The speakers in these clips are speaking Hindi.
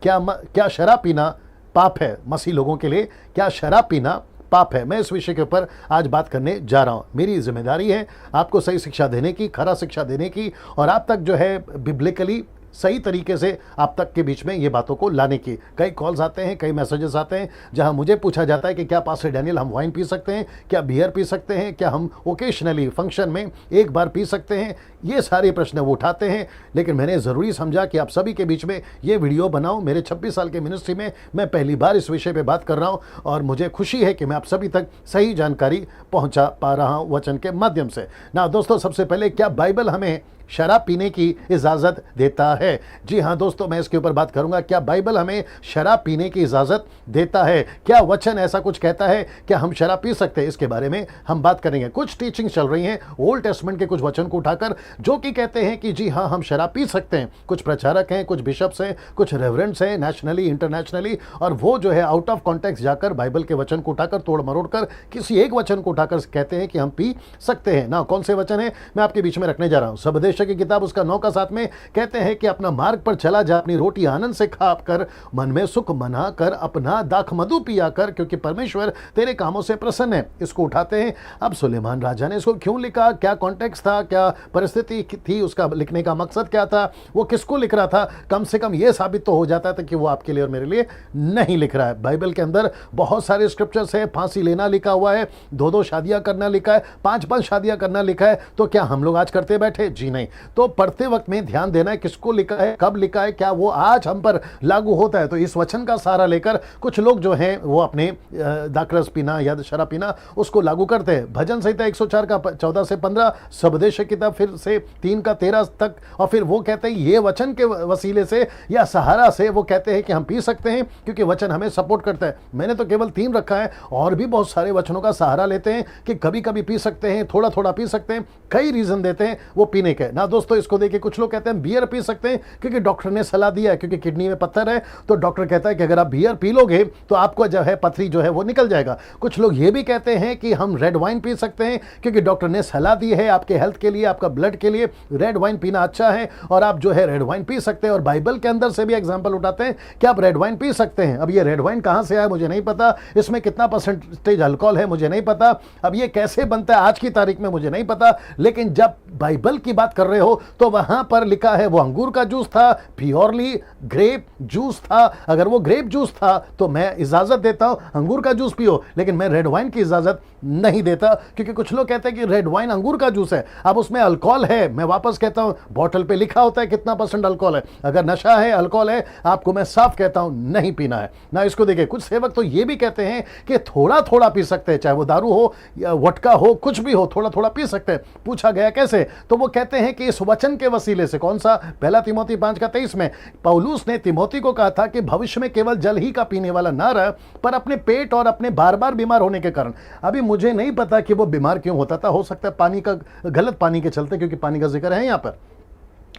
क्या शराब पीना पाप है? मसीह लोगों के लिए क्या शराब पीना पाप है? मैं इस विषय के ऊपर आज बात करने जा रहा हूं। मेरी जिम्मेदारी है आपको सही शिक्षा देने की, खरा शिक्षा देने की, और आप तक जो है बिब्लिकली सही तरीके से आप तक के बीच में ये बातों को लाने की। कई कॉल्स आते हैं, कई मैसेजेस आते हैं जहां मुझे पूछा जाता है कि क्या पास्टर डैनियल हम वाइन पी सकते हैं, क्या बियर पी सकते हैं, क्या हम ओकेशनली फंक्शन में एक बार पी सकते हैं? ये सारे प्रश्न वो उठाते हैं, लेकिन मैंने ज़रूरी समझा कि आप सभी के बीच में ये वीडियो बनाऊं। मेरे 26 साल के मिनिस्ट्री में मैं पहली बार इस विषय पर बात कर रहा हूँ, और मुझे खुशी है कि मैं आप सभी तक सही जानकारी पहुँचा पा रहा हूँ वचन के माध्यम से। ना दोस्तों, सबसे पहले क्या बाइबल हमें शराब पीने की इजाज़त देता है? जी हाँ दोस्तों, मैं इसके ऊपर बात करूंगा। क्या बाइबल हमें शराब पीने की इजाज़त देता है? क्या वचन ऐसा कुछ कहता है? क्या हम शराब पी सकते हैं? इसके बारे में हम बात करेंगे। कुछ टीचिंग चल रही हैं ओल्ड टेस्टमेंट के कुछ वचन को उठाकर, जो कि कहते हैं कि जी हाँ, हम शराब पी सकते हैं। कुछ प्रचारक हैं, कुछ बिशप्स हैं, कुछ रेवरेंड्स हैं, नेशनली इंटरनेशनली, और वो जो है आउट ऑफ कॉन्टेक्स्ट जाकर बाइबल के वचन को उठाकर, तोड़ मरोड़ कर किसी एक वचन को उठाकर कहते हैं कि हम पी सकते हैं। ना कौन से वचन है मैं आपके बीच में रखने जा रहा हूँ। सबदेश की किताब उसका 9 का 7 में कहते हैं कि अपना मार्ग पर चला जा, अपनी रोटी आनंद से खा कर, मन में सुख मना कर, अपना दाख मधु पिया कर, क्योंकि परमेश्वर तेरे कामों से प्रसन्न है। इसको उठाते हैं। अब सुलेमान राजा ने इसको क्यों लिखा, क्या कॉन्टेक्स्ट था, क्या परिस्थिति थी, उसका लिखने का मकसद क्या था, वो किसको लिख रहा था? कम से कम ये साबित तो हो जाता था कि वो आपके लिए और मेरे लिए नहीं लिख रहा है। बाइबल के अंदर बहुत सारे स्क्रिप्चर्स है। फांसी लेना लिखा हुआ है, 2-2 शादियां करना लिखा है, 5-5 शादियां करना लिखा है। तो क्या हम लोग आज करते बैठे? जी नहीं। तो पढ़ते वक्त में ध्यान देना है किसको लिखा है, कब लिखा है, क्या वो आज हम पर लागू होता है। तो इस वचन का सहारा लेकर कुछ लोग जो हैं वो अपने दाखरस पीना या शराब पीना उसको लागू करते हैं। भजन संहिता 104 का 14 से 15, सबदेश की किताब फिर से 3 का 13 तक, और फिर वो कहते हैं ये वचन के वसीले से या सहारा से वो कहते हैं कि हम पी सकते हैं, क्योंकि वचन हमें सपोर्ट करता है। मैंने तो केवल 3 रखा है, और भी बहुत सारे वचनों का सहारा लेते हैं कि कभी कभी पी सकते हैं, थोड़ा थोड़ा पी सकते हैं, कई रीजन देते हैं वो पीने के। ना दोस्तों, इसको देखिए, कुछ लोग कहते हैं बियर पी सकते हैं क्योंकि डॉक्टर ने सलाह दिया है, क्योंकि किडनी में पत्थर है, तो डॉक्टर कहता है कि अगर आप बियर पी लोगे तो आपको जो है पथरी जो है वो निकल जाएगा। कुछ लोग ये भी कहते हैं कि हम रेड वाइन पी सकते हैं क्योंकि डॉक्टर ने सलाह दी है आपके हेल्थ के लिए, आपका ब्लड के लिए रेड वाइन पीना अच्छा है, और आप जो है रेड वाइन पी सकते हैं। और बाइबल के अंदर से भी एग्जाम्पल उठाते हैं कि आप रेड वाइन पी सकते हैं। अब ये रेड वाइन कहां से आया मुझे नहीं पता, इसमें कितना परसेंटेज अल्कोहल है मुझे नहीं पता, अब ये कैसे बनता है आज की तारीख में मुझे नहीं पता, लेकिन जब बाइबल की बात कर रहे हो तो वहां पर लिखा है वो अंगूर का जूस था, प्योरली ग्रेप जूस था। अगर वो ग्रेप जूस था तो मैं इजाजत देता हूं अंगूर का जूस पियो, लेकिन मैं रेड वाइन की इजाजत नहीं देता, क्योंकि कुछ लोग कहते हैं कि रेड वाइन अंगूर का जूस है, अब उसमें अल्कोहल है। मैं वापस कहता हूं, बॉटल पे लिखा होता है कितना परसेंट अल्कोहल है। अगर नशा है, अल्कोहल है, आपको मैं साफ कहता हूं नहीं पीना है। ना इसको देखिए, कुछ सेवक तो ये भी कहते हैं कि थोड़ा थोड़ा पी सकते हैं, चाहे वो दारू हो या वटका हो, कुछ भी हो, थोड़ा थोड़ा पी सकते हैं। पूछा गया कैसे, तो वो कहते हैं कि इस वचन के वसीले से। कौन सा? 1 तिमोथी 5 का 23 में पौलुस ने तिमोथी को कहा था कि भविष्य में केवल जल ही का पीने वाला ना रह, पर अपने पेट और अपने बार बार बीमार होने के कारण। अभी मुझे नहीं पता कि वो बीमार क्यों होता था, हो सकता है पानी का, गलत पानी के चलते, क्योंकि पानी का जिक्र है यहां पर।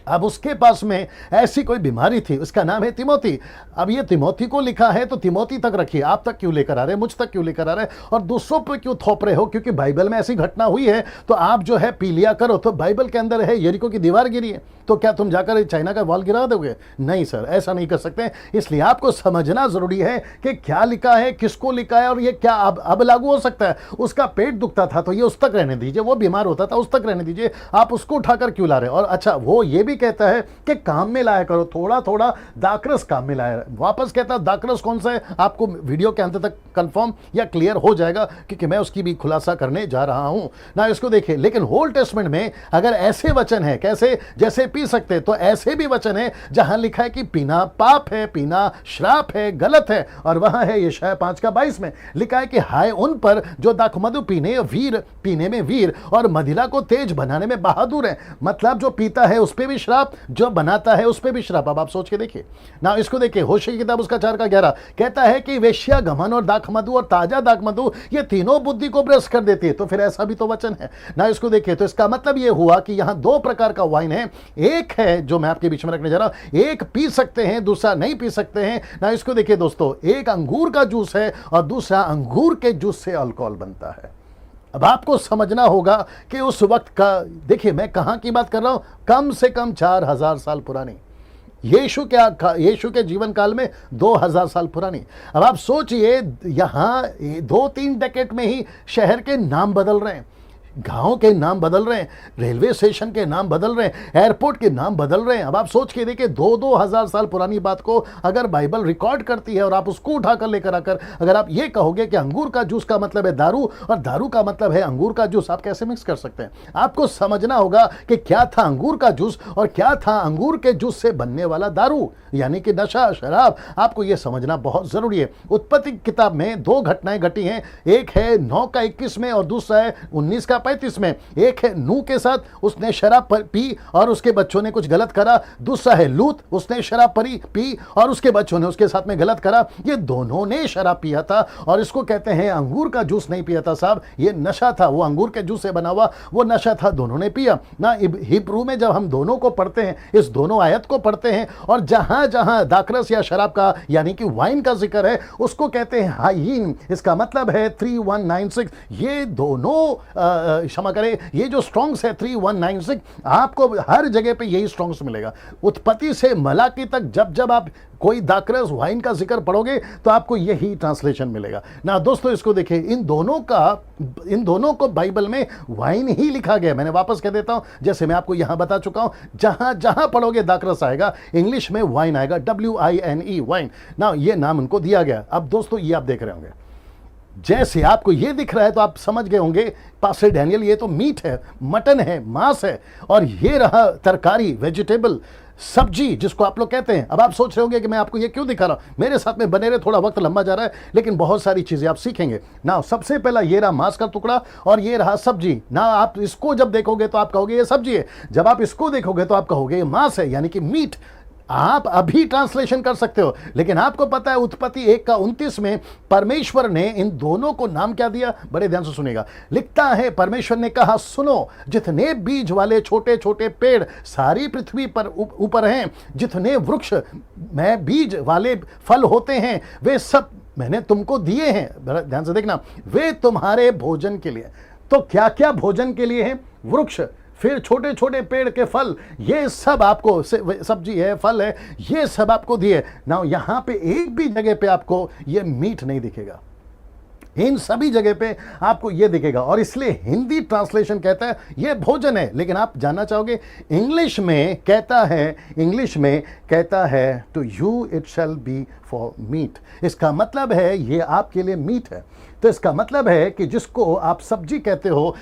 अब उसके पास में ऐसी कोई बीमारी थी, उसका नाम है तिमोथी। अब ये तिमोथी को लिखा है तो तिमोथी तक रखिए, आप तक क्यों लेकर आ रहे हैं, मुझ तक क्यों लेकर आ रहे हैं, और दूसरों पे क्यों थोप रहे हो? क्योंकि बाइबल में ऐसी घटना हुई है तो आप जो है पी लिया करो। तो बाइबल के अंदर है यरीको की दीवार गिरी है, तो क्या तुम जाकर चाइना का वॉल गिरा दोगे? नहीं सर, ऐसा नहीं कर सकते। इसलिए आपको समझना जरूरी है कि क्या लिखा है, किसको लिखा है, और ये क्या अब लागू हो सकता है। उसका पेट दुखता था तो ये उस तक रहने दीजिए, वो बीमार होता था उस तक रहने दीजिए, आप उसको उठाकर क्यों ला रहे हैं? और अच्छा, वो ये भी कहता है कि काम में लाया करो, थोड़ा थोड़ा दाखरस काम में लाया। वापस कहता है दाखरस कौन सा है, आपको वीडियो के अंत तक कंफर्म या क्लियर हो जाएगा, क्योंकि मैं उसकी भी खुलासा करने जा रहा हूं ना। इसको देखिए, लेकिन ओल्ड टेस्टमेंट में अगर ऐसे वचन है, कैसे, जैसे पी सकते, तो ऐसे भी वचन है जहां लिखा है कि पीना पाप है, पीना श्राप है, गलत है। और वहां है यशायाह 5 का 22 में लिखा है कि हाय उन पर जो दाखमधु पीने में वीर और मदिरा को तेज बनाने में बहादुर है। मतलब जो पीता है उस पर भी श्राप, जो बनाता है उस पे भी श्राप। अब आप सोच के देखिए ना। इसको देखिए, होशे की किताब उसका 4 का 11 कहता है कि वेश्या, घमंड और दाखमधु और ताजा दाखमधु ये तीनों बुद्धि को भ्रष्ट कर देती है। तो फिर ऐसा भी तो वचन है ना। इसको देखिए, तो इसका मतलब ये हुआ कि यहां 2 प्रकार का वाइन है। एक है जो मैं आपके बीच में रखने जा रहा हूं, एक पी सकते हैं, दूसरा नहीं पी सकते हैं ना। इसको देखिए दोस्तों, एक अंगूर का जूस है और दूसरा अंगूर के जूस से अल्कोहल बनता है। अब आपको समझना होगा कि उस वक्त का, देखिए मैं कहां की बात कर रहा हूं, कम से कम 4000 साल पुरानी। यीशु के जीवन काल में 2000 साल पुरानी। अब आप सोचिए, यहाँ 2-3 डेकेड में ही शहर के नाम बदल रहे हैं, गांव के नाम बदल रहे हैं, रेलवे स्टेशन के नाम बदल रहे हैं, एयरपोर्ट के नाम बदल रहे हैं। अब आप सोच के देखिए, 2-2 हजार साल पुरानी बात को अगर बाइबल रिकॉर्ड करती है और आप उसको उठाकर लेकर आकर अगर आप ये कहोगे कि अंगूर का जूस का मतलब है दारू और दारू का मतलब है अंगूर का जूस, आप कैसे मिक्स कर सकते हैं? आपको समझना होगा कि क्या था अंगूर का जूस और क्या था अंगूर के जूस से बनने वाला दारू, यानी कि नशा, शराब। आपको यह समझना बहुत जरूरी है। उत्पत्ति किताब में 2 घटनाएं घटी हैं, एक है 9:21 में और दूसरा है 19:35 में। एक है नूह के साथ, उसने शराब पी और उसके बच्चों ने कुछ गलत करा। दूसरा है लूत, उसने शराब पी और उसके बच्चों ने उसके साथ में गलत करा। ये दोनों ने शराब पिया था और इसको कहते हैं अंगूर का जूस नहीं पिया था साहब, ये नशा था। वो अंगूर के जूस से बना हुआ वो नशा था, दोनों ने पिया ना। हिब्रू में जब हम दोनों को पढ़ते हैं, इस दोनों आयत को पढ़ते हैं, और जहां जहां दाखरस या शराब का यानी कि वाइन का जिक्र है उसको कहते हैं हायीन। इसका मतलब है 3196। ये दोनों क्षमा करें, ये जो स्ट्रॉन्ग्स है 3196, आपको हर जगह पे यही स्ट्रॉन्ग्स मिलेगा। उत्पत्ति से मलाकी तक जब जब आप कोई दाखरस वाइन का जिक्र पढ़ोगे तो आपको यही ट्रांसलेशन मिलेगा ना। दोस्तों इसको देखिए, इन दोनों को बाइबल में वाइन ही लिखा गया। मैंने वापस कह देता हूं, जैसे मैं आपको यहां बता चुका हूं, जहां जहां पढ़ोगे दाखरस आएगा, इंग्लिश में वाइन आएगा, WINE, वाइन ना, ये नाम उनको दिया गया। अब दोस्तों ये आप देख रहे होंगे, जैसे आपको ये दिख रहा है तो आप समझ गए होंगे पास्टर डैनियल ये तो मीट है, मटन है, मांस है, और ये रहा तरकारी, वेजिटेबल, सब्जी जिसको आप लोग कहते हैं। अब आप सोच रहे होंगे कि मैं आपको ये क्यों दिखा रहा हूं, मेरे साथ में बने रहे, थोड़ा वक्त लंबा जा रहा है लेकिन बहुत सारी चीजें आप सीखेंगे ना। सबसे पहला ये रहा मांस का टुकड़ा और ये रहा सब्जी ना। आप इसको जब देखोगे तो आप कहोगे ये सब्जी है, जब आप इसको देखोगे तो आप कहोगे ये मांस है, यानी कि मीट। आप अभी ट्रांसलेशन कर सकते हो, लेकिन आपको पता है उत्पत्ति 1:29 में परमेश्वर ने इन दोनों को नाम क्या दिया? बड़े ध्यान से सुनेगा। लिखता है, परमेश्वर ने कहा, सुनो, जितने बीज वाले छोटे छोटे पेड़ सारी पृथ्वी पर ऊपर हैं, जितने वृक्ष में बीज वाले फल होते हैं, वे सब मैंने तुमको दिए हैं। बड़ा ध्यान से देखना, वे तुम्हारे भोजन के लिए। तो क्या क्या भोजन के लिए हैं? वृक्ष, फिर छोटे छोटे पेड़ के फल, ये सब आपको, सब्जी है, फल है, ये सब आपको दिए ना। यहां पे एक भी जगह पे आपको ये मीट नहीं दिखेगा, इन सभी जगह पे आपको ये दिखेगा। और इसलिए हिंदी ट्रांसलेशन कहता है ये भोजन है, लेकिन आप जानना चाहोगे इंग्लिश में कहता है to you it shall be for meat. इसका मतलब है ये आपके लिए मीट है। तो इसका मतलब है कि जिसको आप सब्जी कहते हो,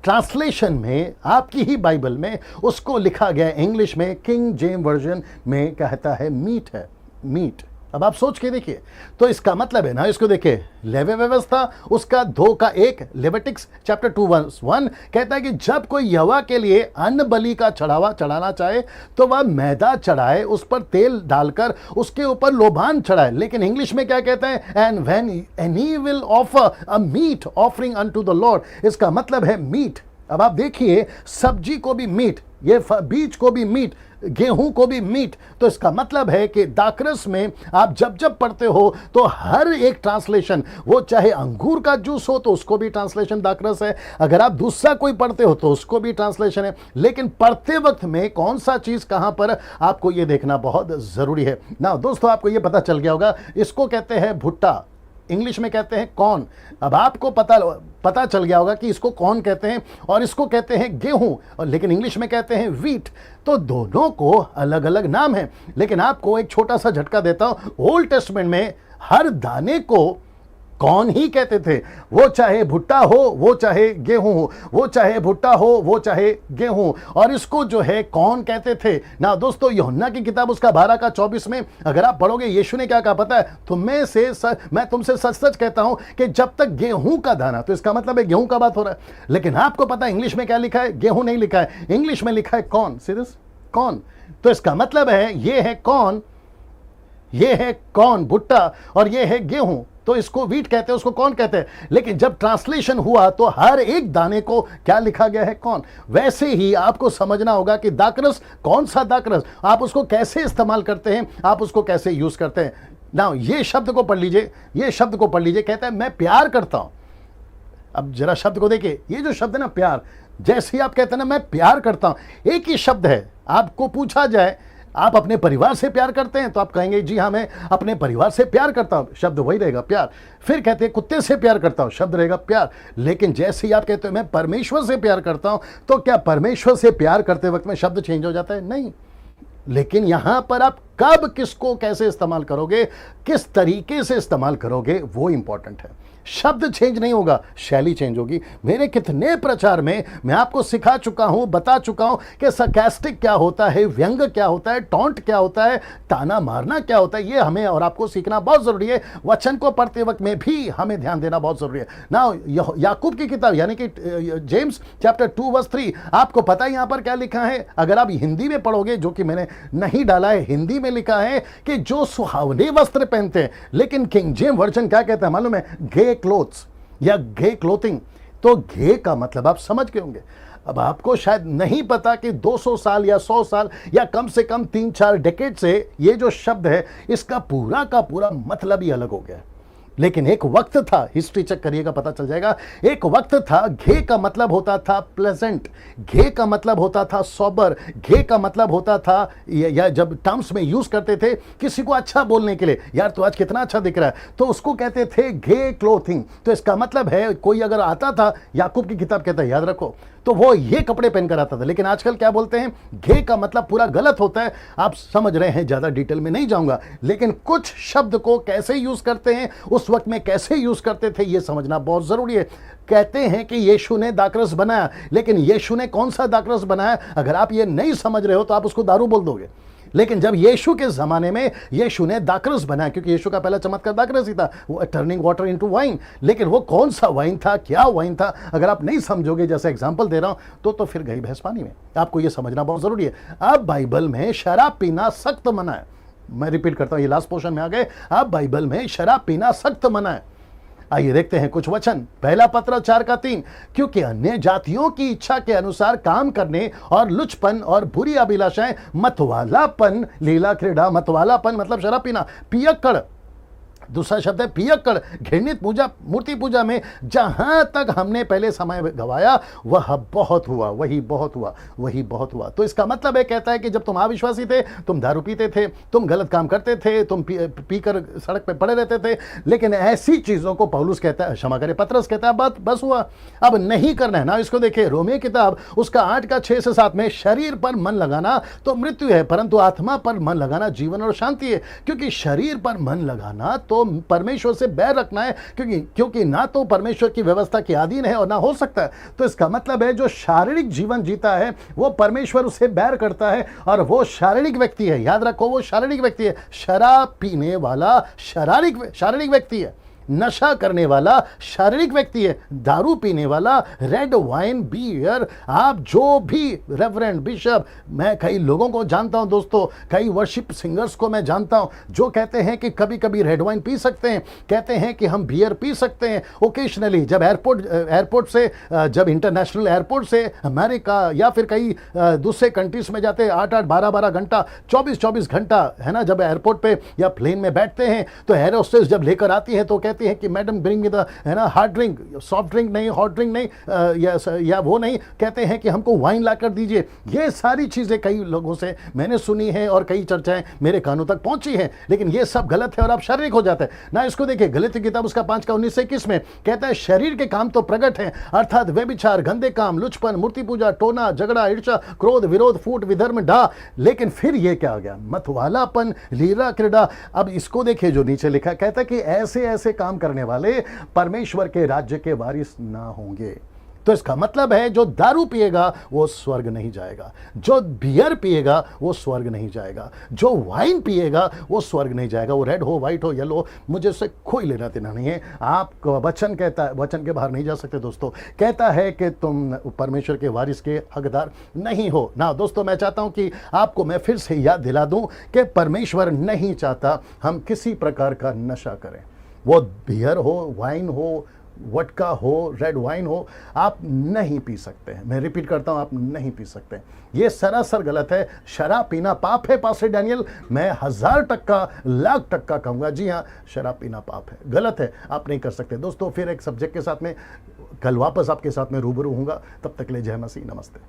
ट्रांसलेशन में आपकी ही बाइबल में उसको लिखा गया इंग्लिश में, किंग जेम्स वर्जन में कहता है मीट है, मीट। अब आप सोच के देखिए, तो इसका मतलब है ना, इसको देखिए, लेवे व्यवस्था उसका 2:1, लेविटिक्स चैप्टर 2:1 कहता है कि जब कोई यहोवा के लिए अन्न बलि का चढ़ावा चढ़ाना चाहे तो वह मैदा चढ़ाए, उस पर तेल डालकर उसके ऊपर लोबान चढ़ाए। लेकिन इंग्लिश में क्या कहता है? And when any will offer a meat offering unto the Lord. इसका मतलब है मीट। अब आप देखिए, सब्जी को भी मीट, ये बीज को भी मीट, गेहूं को भी मीट। तो इसका मतलब है कि दाखरस में आप जब जब पढ़ते हो तो हर एक ट्रांसलेशन, वो चाहे अंगूर का जूस हो तो उसको भी ट्रांसलेशन दाखरस है, अगर आप दूसरा कोई पढ़ते हो तो उसको भी ट्रांसलेशन है। लेकिन पढ़ते वक्त में कौन सा चीज कहां पर, आपको ये देखना बहुत जरूरी है ना। दोस्तों आपको ये पता चल गया होगा, इसको कहते हैं भुट्टा, इंग्लिश में कहते हैं कॉर्न। अब आपको पता चल गया होगा कि इसको कॉर्न कहते हैं और इसको कहते हैं गेहूं, और लेकिन इंग्लिश में कहते हैं व्हीट। तो दोनों को अलग अलग नाम है। लेकिन आपको एक छोटा सा झटका देता हूं, ओल्ड टेस्टमेंट में हर दाने को कौन ही कहते थे, वो चाहे भुट्टा हो, वो चाहे गेहूं हो, वो चाहे भुट्टा हो, वो चाहे गेहूं, और इसको जो है कौन कहते थे ना। दोस्तों यूहन्ना की किताब उसका 12:24 में अगर आप पढ़ोगे, यीशु ने क्या कहा पता है? मैं तुमसे सच सच कहता हूं कि जब तक गेहूं का दाना, तो इसका मतलब है गेहूं का बात हो रहा है। लेकिन आपको पता है इंग्लिश में क्या लिखा है? गेहूं नहीं लिखा है, इंग्लिश में लिखा है कॉर्न, सीरियस कॉर्न। तो इसका मतलब है ये है कॉर्न, ये है कॉर्न भुट्टा, और ये है गेहूं। तो इसको व्हीट कहते हैं, उसको कौन कहते हैं। लेकिन जब ट्रांसलेशन हुआ तो हर एक दाने को क्या लिखा गया है? कौन। वैसे ही आपको समझना होगा कि दाखरस, कौन सा दाखरस, आप उसको कैसे इस्तेमाल करते हैं, आप उसको कैसे यूज करते हैं ना। ये शब्द को पढ़ लीजिए, ये शब्द को पढ़ लीजिए, कहता है मैं प्यार करता हूं। अब जरा शब्द को देखिए, ये जो शब्द है ना प्यार, जैसे ही आप कहते हैं ना मैं प्यार करता हूं, एक ही शब्द है। आपको पूछा जाए आप अपने परिवार से प्यार करते हैं तो आप कहेंगे जी हाँ मैं अपने परिवार से प्यार करता हूं, शब्द वही रहेगा प्यार। फिर कहते हैं कुत्ते से प्यार करता हूं, शब्द रहेगा प्यार। लेकिन जैसे ही आप कहते हो मैं परमेश्वर से प्यार करता हूं, तो क्या परमेश्वर से प्यार करते वक्त में शब्द चेंज हो जाता है? नहीं। लेकिन यहां पर आप कब किसको कैसे इस्तेमाल करोगे, किस तरीके से इस्तेमाल करोगे, वो इंपॉर्टेंट है। शब्द चेंज नहीं होगा, शैली चेंज होगी। मेरे कितने प्रचार में मैं आपको सिखा चुका हूं, बता चुका हूं कि सरकास्टिक क्या होता है, व्यंग क्या होता है, टॉन्ट क्या होता है, ताना मारना क्या होता है। ये हमें और आपको सीखना बहुत जरूरी है। वचन को पढ़ते वक्त में भी हमें ध्यान देना बहुत जरूरी है ना। याकूब की किताब यानी कि जेम्स चैप्टर 2:3, आपको पता है यहां पर क्या लिखा है? अगर आप हिंदी में पढ़ोगे, जो कि मैंने नहीं डाला है, हिंदी में लिखा है कि जो सुहावने वस्त्र पहनते हैं। लेकिन किंग जेम्स वर्जन क्या कहता है मालूम है? गे क्लोथ्स या गे क्लोथिंग। तो गे का मतलब आप समझ गए होंगे। अब आपको शायद नहीं पता कि 200 साल या 100 साल या कम से कम 3-4 डेकेड से ये जो शब्द है इसका पूरा का पूरा मतलब ही अलग हो गया है। लेकिन एक वक्त था, हिस्ट्री चेक करिएगा पता चल जाएगा, एक वक्त था घे का मतलब होता था प्लेजेंट, घे का मतलब होता था सोबर, घे का मतलब होता था, या जब टर्म्स में यूज करते थे किसी को अच्छा बोलने के लिए, यार तो आज कितना अच्छा दिख रहा है, तो उसको कहते थे घे क्लोथिंग। तो इसका मतलब है कोई अगर आता था, याकूब की किताब कहता है याद रखो, तो वो ये कपड़े पहनकर आता था। लेकिन आजकल क्या बोलते हैं? घे का मतलब पूरा गलत होता है। आप समझ रहे हैं, ज्यादा डिटेल में नहीं जाऊंगा, लेकिन कुछ शब्द को कैसे यूज करते हैं, उस वक्त में कैसे यूज करते थे, यह समझना बहुत जरूरी है। कहते हैं कि यीशु ने दाखरस बनाया, लेकिन यीशु ने कौन सा दाखरस बनाया? अगर आप ये नहीं समझ रहे हो तो आप उसको दारू बोल दोगे। लेकिन जब यीशु के जमाने में यीशु ने दाखरस बनाया, क्योंकि यीशु का पहला चमत्कार दाखरस ही था, वो टर्निंग वाटर इनटू वाइन। लेकिन वो कौन सा वाइन था, क्या वाइन था, अगर आप नहीं समझोगे, जैसे एग्जांपल दे रहा हूं, तो फिर गई भैंस पानी में। आपको ये समझना बहुत जरूरी है। अब बाइबल में शराब पीना सख्त मना है। मैं रिपीट करता हूं, ये लास्ट पोर्शन में आ गए। अब बाइबल में शराब पीना सख्त मना है। आइए देखते हैं कुछ वचन। पहला पत्रस 4:3, क्योंकि अन्य जातियों की इच्छा के अनुसार काम करने और लुचपन और बुरी अभिलाषाएं, मतवालापन, लीला क्रीड़ा, मतवालापन मतलब शराब पीना, पियक्कड़, दूसरा शब्द है पियक्कड़, घृणित पूजा, मूर्ति पूजा में जहां तक हमने पहले समय गवाया वह बहुत हुआ, वही बहुत हुआ, वही बहुत हुआ। तो इसका मतलब है, कहता है कि जब तुम अविश्वासी थे, तुम दारू पीते थे, तुम गलत काम करते थे, तुम पीकर सड़क पे पड़े रहते थे, लेकिन ऐसी चीजों को पौलुस कहता है, क्षमा करे पत्रस कहता है, बस हुआ, अब नहीं करना है ना। इसको देखिए, रोमियो किताब उसका 8:6-7 में, शरीर पर मन लगाना तो मृत्यु है, परंतु आत्मा पर मन लगाना जीवन और शांति है। क्योंकि शरीर पर मन लगाना तो परमेश्वर से बैर रखना है, क्योंकि ना तो परमेश्वर की व्यवस्था के अधीन है और ना हो सकता है। तो इसका मतलब है जो शारीरिक जीवन जीता है वो परमेश्वर उसे बैर करता है, और वो शारीरिक व्यक्ति है। याद रखो, वो शारीरिक व्यक्ति है। शराब पीने वाला शारीरिक व्यक्ति है। नशा करने वाला शारीरिक व्यक्ति है। दारू पीने वाला, रेड वाइन, बियर, आप जो भी रेवरेंड, बिशप, मैं कई लोगों को जानता हूं दोस्तों, कई वर्शिप सिंगर्स को मैं जानता हूं जो कहते हैं कि कभी कभी रेड वाइन पी सकते हैं, कहते हैं कि हम बियर पी सकते हैं ओकेशनली, जब एयरपोर्ट से, जब इंटरनेशनल एयरपोर्ट से अमेरिका या फिर कई दूसरे कंट्रीज में जाते हैं, 8-8, 12-12 घंटा, 24-24 घंटा, है ना, जब एयरपोर्ट पे या प्लेन में बैठते हैं तो एयर होस्टेस जब लेकर आती है तो कहती है कि मैडम ब्रिंग मी द, है ना, हार्ड ड्रिंक, सॉफ्ट ड्रिंक नहीं, हॉट ड्रिंक नहीं, या वो नहीं, कहते हैं कि हमको वाइन लाकर दीजिए। ये सारी चीजें कई लोगों से मैंने सुनी है और कई चर्चाएं मेरे कानों तक पहुंची हैं, लेकिन ये सब गलत है और आप शारीरिक हो जाते हैं ना। इसको देखिए, गलातियों की किताब उसका 5:19-21 में कहता है, शरीर के काम तो प्रकट है, अर्थात व्यभिचार, गंदे काम, लुचपन, मूर्ति पूजा, टोना, झगड़ा, ईर्ष्या, क्रोध, विरोध, फूट, विधर्म, डा। लेकिन फिर ये क्या आ गया? मतवालापन, लीला क्रीड़ा। अब इसको देखिए जो नीचे लिखा, कहता है कि ऐसे ऐसे काम करने वाले परमेश्वर के राज्य के वारिस ना होंगे। तो इसका मतलब है जो दारू पिएगा वो स्वर्ग नहीं जाएगा, जो बियर पिएगा वो स्वर्ग नहीं जाएगा, जो वाइन पिएगा वो स्वर्ग नहीं जाएगा। वो रेड हो, व्हाइट हो, येलो, मुझे उससे कोई लेना देना नहीं है। आपको वचन कहता है, वचन के बाहर नहीं जा सकते दोस्तों, कहता है कि तुम परमेश्वर के वारिस के हकदार नहीं हो ना। दोस्तों, मैं चाहता हूं कि आपको मैं फिर से याद दिला दूं कि परमेश्वर नहीं चाहता हम किसी प्रकार का नशा करें। वो बियर हो, वाइन हो, वटका हो, रेड वाइन हो, आप नहीं पी सकते हैं। मैं रिपीट करता हूं, आप नहीं पी सकते हैं। ये सरासर गलत है। शराब पीना पाप है पास्टर डैनियल, मैं 1000%, 1,00,000% कहूंगा, जी हाँ, शराब पीना पाप है, गलत है, आप नहीं कर सकते। दोस्तों, फिर एक सब्जेक्ट के साथ में कल वापस आपके साथ में रूबरू हूंगा। तब तक ले जय मसीह, नमस्ते।